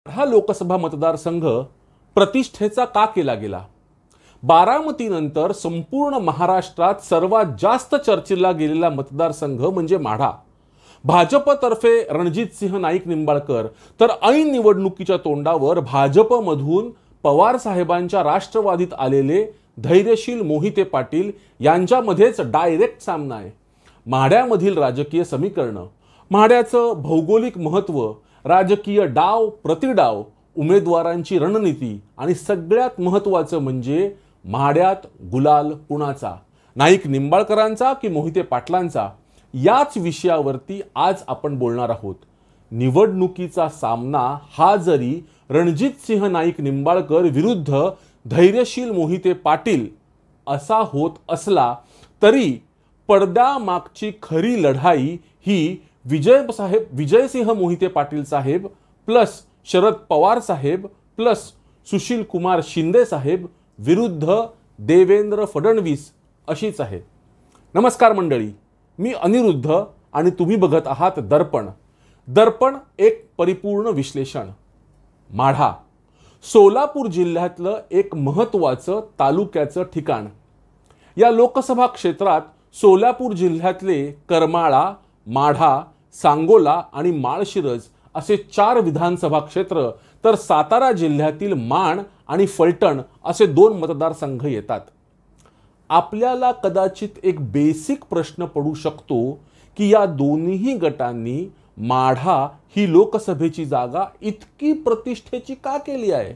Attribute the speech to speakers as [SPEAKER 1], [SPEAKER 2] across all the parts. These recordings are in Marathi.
[SPEAKER 1] हा लोकसभा मतदारसंघ प्रतिष्ठेचा का केला गेला? बारामतीनंतर संपूर्ण महाराष्ट्रात सर्वात जास्त चर्चेला गेलेला मतदारसंघ म्हणजे माढा. भाजपतर्फे रणजितसिंह नाईक निंबाळकर तर ऐन निवडणुकीच्या तोंडावर भाजपमधून पवार साहेबांच्या राष्ट्रवादीत आलेले धैर्यशील मोहिते पाटील यांच्यामध्येच डायरेक्ट सामना आहे. माढ्यामधील राजकीय समीकरण, माढ्याचं भौगोलिक महत्त्व, राजकीय डाव प्रतिडाव, उमेदवारांची रणनीती आणि सगळ्यात महत्त्वाचं म्हणजे माढ्यात गुलाल कुणाचा, नाईक निंबाळकरांचा की मोहिते पाटलांचा, याच विषयावरती आज आपण बोलणार आहोत. निवडणुकीचा सामना हा जरी रणजितसिंह नाईक निंबाळकर विरुद्ध धैर्यशील मोहिते पाटील असा होत असला तरी पडद्यामागची खरी लढाई ही विजयसिंह मोहिते पाटील साहेब प्लस शरद पवार साहेब प्लस सुशील कुमार शिंदे साहेब विरुद्ध देवेंद्र फडणवीस अशीच आहे. नमस्कार मंडळी, मी अनिरुद्ध आणि तुम्ही बघत आहात दर्पण. दर्पण एक परिपूर्ण विश्लेषण. माढा सोलापूर जिल्ह्यातलं एक महत्त्वाचं तालुक्याचं ठिकाण. या लोकसभा क्षेत्रात सोलापूर जिल्ह्यातले करमाळा, माढा, सांगोला आणि माळशिरस असे 4 विधानसभा क्षेत्र तर सातारा जिल्ह्यातील माण आणि फलटण असे 2 मतदारसंघ येतात. आपल्याला कदाचित एक बेसिक प्रश्न पडू शकतो की या दोन्ही गटांनी माढा ही लोकसभेची जागा इतकी प्रतिष्ठेची का केली आहे?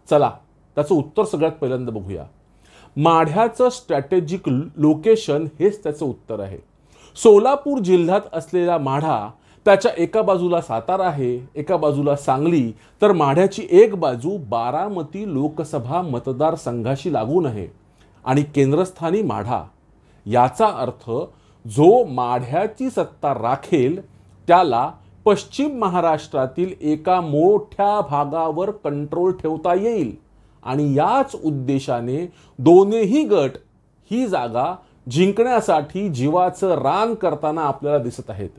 [SPEAKER 1] चला त्याचं उत्तर सगळ्यात पहिल्यांदा बघूया. माढ्याचं स्ट्रॅटेजिक लोकेशन हेच त्याचं उत्तर आहे. सोलापूर जिल्ह्यात असलेला माढा त्याच्या एका बाजूला सातारा आहे, एका बाजूला सांगली, तर माढ्याची एक बाजू बारामती लोकसभा मतदारसंघाशी लागून आहे आणि केंद्रस्थानी माढा. याचा अर्थ जो माढ्याची सत्ता राखेल त्याला पश्चिम महाराष्ट्रातील एका मोठ्या भागावर कंट्रोल ठेवता येईल आणि याच उद्देशाने दोन्ही गट ही जागा जिंकण्यासाठी जीवाचं रान करताना आपल्याला दिसत आहेत.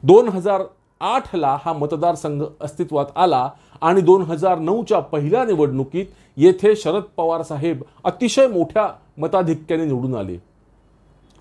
[SPEAKER 1] 2008ला हा मतदारसंघ अस्तित्वात आला आणि 2009च्या पहिल्या निवडणुकीत येथे शरद पवार साहेब अतिशय मोठ्या मताधिक्याने निवडून आले.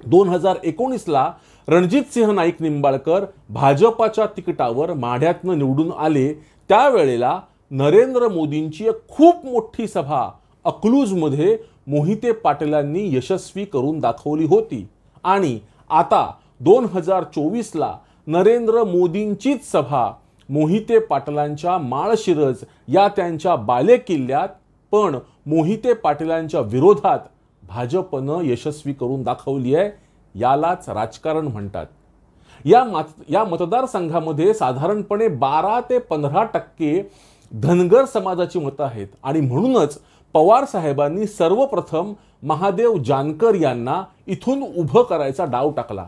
[SPEAKER 1] 2019ला रणजितसिंह नाईक निंबाळकर भाजपाच्या तिकिटावर माढ्यातनं निवडून आले. त्यावेळेला नरेंद्र मोदींची एक खूप मोठी सभा अकलूजमध्ये मोहिते पाटलांनी यशस्वी करून दाखवली होती आणि आता 2024ला नरेंद्र मोदींचीच सभा मोहिते पाटलांच्या माळशिरस या त्यांच्या बालेकिल्ल्यात पण मोहिते पाटलांच्या विरोधात भाजपनं यशस्वी करून दाखवली आहे. यालाच राजकारण म्हणतात. या मतदारसंघामध्ये साधारणपणे 12 ते 15% धनगर समाजाची मतं आहेत आणि म्हणूनच पवार साहेबांनी सर्वप्रथम महादेव जानकर यांना इथून उभं करायचा डाव टाकला.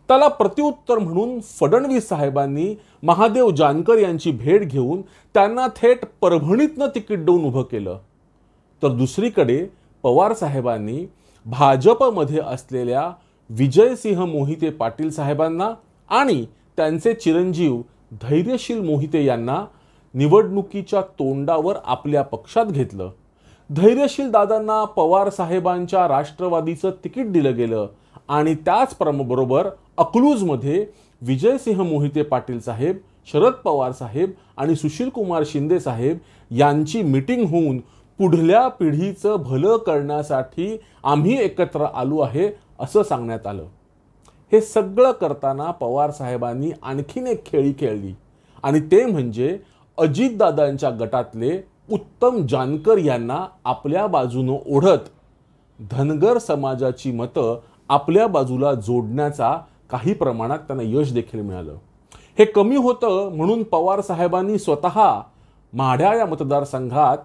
[SPEAKER 1] त्याला प्रत्युत्तर म्हणून फडणवीस साहेबांनी महादेव जानकर यांची भेट घेऊन त्यांना थेट परभणीतनं तिकीट देऊन उभं केलं. तर दुसरीकडे पवार साहेबांनी भाजपमध्ये असलेल्या विजयसिंह मोहिते पाटील साहेबांना आणि त्यांचे चिरंजीव धैर्यशील मोहिते यांना निवडणुकीच्या तोंडावर आपल्या पक्षात घेतलं. धैर्यशील दादांना पवार साहेबांच्या राष्ट्रवादीचं तिकीट दिलं गेलं आणि त्याचबरोबर अकलूजमध्ये विजयसिंह मोहिते पाटील साहेब, शरद पवार साहेब आणि सुशील कुमार शिंदे साहेब यांची मीटिंग होऊन पुढल्या पिढीचं भलं करण्यासाठी आम्ही एकत्र आलो आहे असं सांगण्यात आलं. हे सगळं करताना पवार साहेबांनी आणखीन एक खेळी खेळली आणि ते म्हणजे अजितदादांच्या गटातले उत्तम जानकर यांना आपल्या बाजूनं ओढत धनगर समाजाची मतं आपल्या बाजूला जोडण्याचा काही प्रमाणात त्यांना यश देखील मिळालं. हे कमी होतं म्हणून पवार साहेबांनी स्वतः माढ्या या मतदारसंघात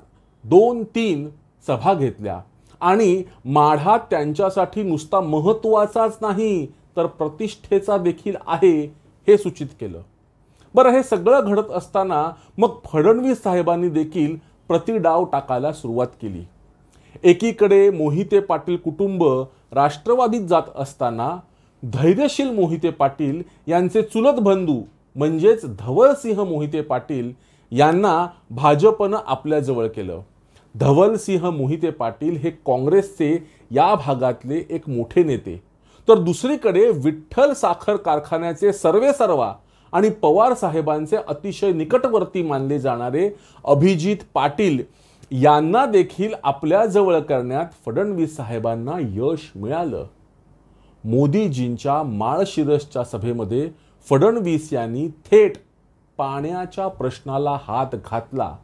[SPEAKER 1] 2-3 सभा घेतल्या आणि माढा त्यांच्यासाठी नुसता महत्त्वाचाच नाही तर प्रतिष्ठेचा देखील आहे हे सूचित केलं. बरं, हे सगळं घडत असताना मग फडणवीस साहेबांनी देखील प्रतिडाव टाकायला सुरुवात केली. एकीकडे मोहिते पाटील कुटुंब राष्ट्रवादीत जात असताना धैर्यशील मोहिते पाटील यांचे चुलत बंधू म्हणजेच धवलसिंह मोहिते पाटील यांना भाजपनं आपल्याजवळ केलं. धवलसिंह मोहिते पाटील हे काँग्रेसचे या भागातले एक मोठे नेते, तर दुसरीकडे विठ्ठल साखर कारखान्याचे सर्वेसर्वा आणि पवार साहेबांचे अतिशय निकटवर्ती मानले जाणारे अभिजित पाटील यांना देखील आपल्या जवळ करण्यात फडणवीस साहेबांना यश मिळालं. मोदीजींच्या माळशिरसच्या सभेमध्ये फडणवीस यांनी थेट पाण्याच्या प्रश्नाला हात घातला.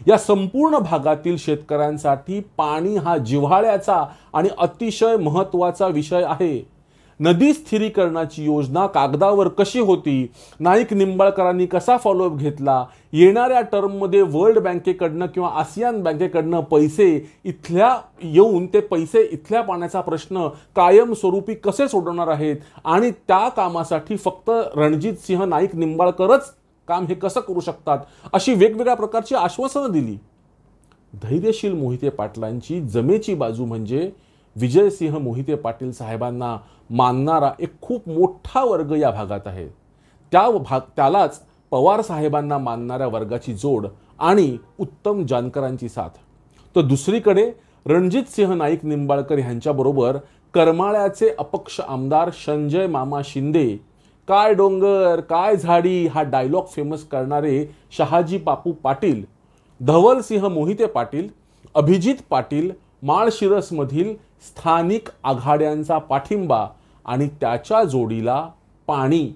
[SPEAKER 1] या संपूर्ण भागातील शेतकऱ्यांसाठी पाणी हा जिव्हाळ्याचा आणि अतिशय महत्त्वाचा विषय आहे. नदी स्थिरीकरणाची योजना कागदावर कशी होती, नाईक निंबाळकरांनी कसा फॉलोअप घेतला, येणाऱ्या टर्ममध्ये वर्ल्ड बँकेकडनं किंवा आसियान बँकेकडनं पैसे इथल्या येऊन ते पैसे इथल्या पाण्याचा प्रश्न कायमस्वरूपी कसे सोडवणार आहेत आणि त्या कामासाठी फक्त रणजितसिंह नाईक निंबाळकरच काम हे कसं करू शकतात, अशी वेगवेगळ्या प्रकारची आश्वासनं दिली. धैर्यशील मोहिते पाटलांची जमेची बाजू म्हणजे विजयसिंह मोहिते पाटील साहेबांना मानणारा एक खूप मोठा वर्ग या भागात आहे. त्यालाच पवार साहेबांना मानणाऱ्या वर्गाची जोड आणि उत्तम जानकरांची साथ. तर दुसरीकडे रणजितसिंह नाईक निंबाळकर यांच्याबरोबर करमाळ्याचे अपक्ष आमदार संजय मामा शिंदे, काय डोंगर काय झाडी हा डायलॉग फेमस करणारे शहाजी बापू पाटील, धवलसिंह मोहिते पाटील, अभिजित पाटील, माळशिरसमधील स्थानिक आघाड्यांचा पाठिंबा आणि त्याच्या जोडीला पाणी,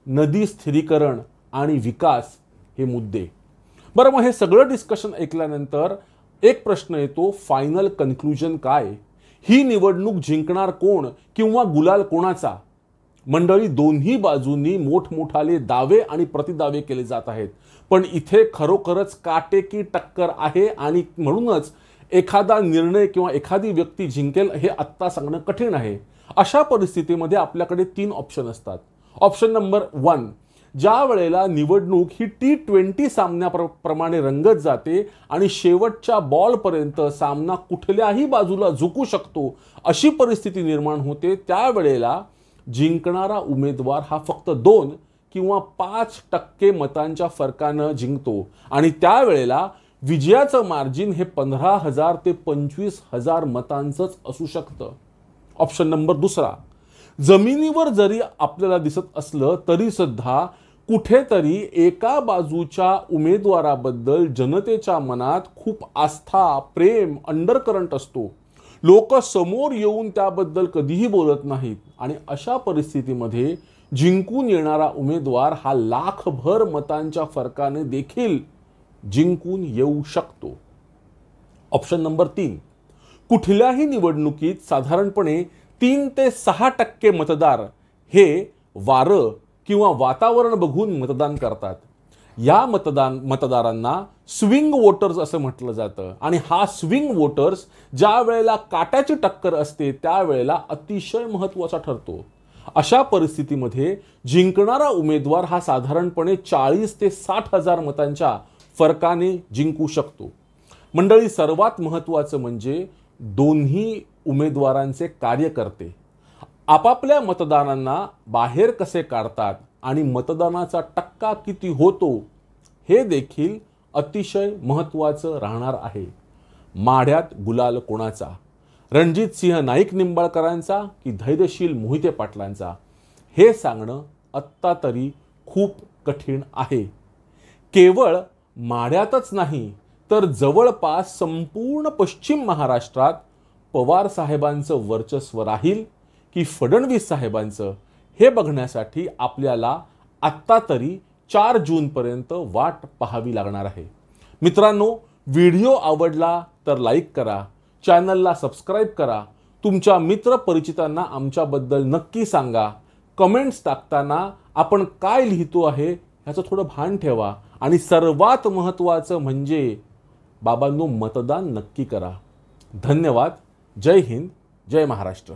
[SPEAKER 1] नदी स्थिरीकरण आणि विकास हे मुद्दे. बरं, मग हे सगळं डिस्कशन ऐकल्यानंतर एक प्रश्न येतो, फायनल कन्क्लुजन काय? ही निवडणूक जिंकणार कोण किंवा गुलाल कोणाचा? मंडळी, दोन्ही बाजूंनी मोठमोठाले दावे आणि प्रतिदावे केले जात आहेत, पण इथे खरोखरच काटेकी टक्कर आहे आणि म्हणूनच एखादा निर्णय किंवा एखादी व्यक्ती जिंकेल हे आत्ता सांगणं कठीण आहे. अशा परिस्थितीमध्ये आपल्याकडे 3 ऑप्शन असतात. ऑप्शन नंबर 1, ज्या वेळेला निवडणूक ही T20 सामन्याप्रमाणे रंगत जाते आणि शेवटच्या बॉलपर्यंत सामना कुठल्याही बाजूला झुकू शकतो अशी परिस्थिती निर्माण होते, त्यावेळेला जिंकणारा उमेदवार हा फक्त 2 किंवा 5% मतांच्या फरकानं जिंकतो आणि त्यावेळेला विजयाचं मार्जिन हे 15,000 ते 25,000 मतांचंच असू शकतं. ऑप्शन नंबर 2, जमिनीवर जरी आपल्याला दिसत असलं तरी सुद्धा कुठेतरी एका बाजूच्या उमेदवाराबद्दल जनतेच्या मनात खूप आस्था, प्रेम, अंडरकरंट असतो. लोक समोर येऊन त्याबद्दल कधीही बोलत नाहीत आणि अशा परिस्थितीमध्ये जिंकून येणारा उमेदवार हा लाखभर मतांच्या फरकाने देखील जिंकून येऊ शकतो. ऑप्शन नंबर 3, कुठल्याही निवडणुकीत साधारणपणे 3 ते 6% मतदार हे वारं किंवा वातावरण बघून मतदान करतात. या मतदारांना स्विंग वोटर्स असं म्हटलं जातं आणि हा स्विंग वोटर्स ज्या वेळेला काट्याची टक्कर असते त्यावेळेला अतिशय महत्त्वाचा ठरतो. अशा परिस्थितीमध्ये जिंकणारा उमेदवार हा साधारणपणे 40 ते 60,000 मतांच्या फरकाने जिंकू शकतो. मंडळी, सर्वात महत्त्वाचं म्हणजे दोन्ही उमेदवारांचे कार्यकर्ते आपापल्या मतदारांना बाहेर कसे काढतात आणि मतदानाचा टक्का किती होतो हे देखील अतिशय महत्त्वाचं राहणार आहे. माढ्यात गुलाल कोणाचा? रणजितसिंह नाईक निंबाळकरांचा की धैर्यशील मोहिते पाटलांचा? हे सांगणं आत्ता तरी खूप कठीण आहे. केवळ माढ्यातच नाही तर जवळपास संपूर्ण पश्चिम महाराष्ट्रात पवार साहेबांचं वर्चस्व राहील की फडणवीस साहेबांचं हे बघण्यासाठी आपल्याला आत्ता तरी 4 जूनपर्यंत वाट पाहावी लागणार आहे. मित्रांनो, व्हिडिओ आवडला तर लाईक करा, चॅनलला सबस्क्राईब करा, तुमच्या मित्र परिचितांना आमच्याबद्दल नक्की सांगा. कमेंट्स टाकताना आपण काय लिहितो आहे ह्याचं थोडं भान ठेवा आणि सर्वात महत्त्वाचं म्हणजे बाबांनो, मतदान नक्की करा. धन्यवाद. जय हिंद, जय महाराष्ट्र.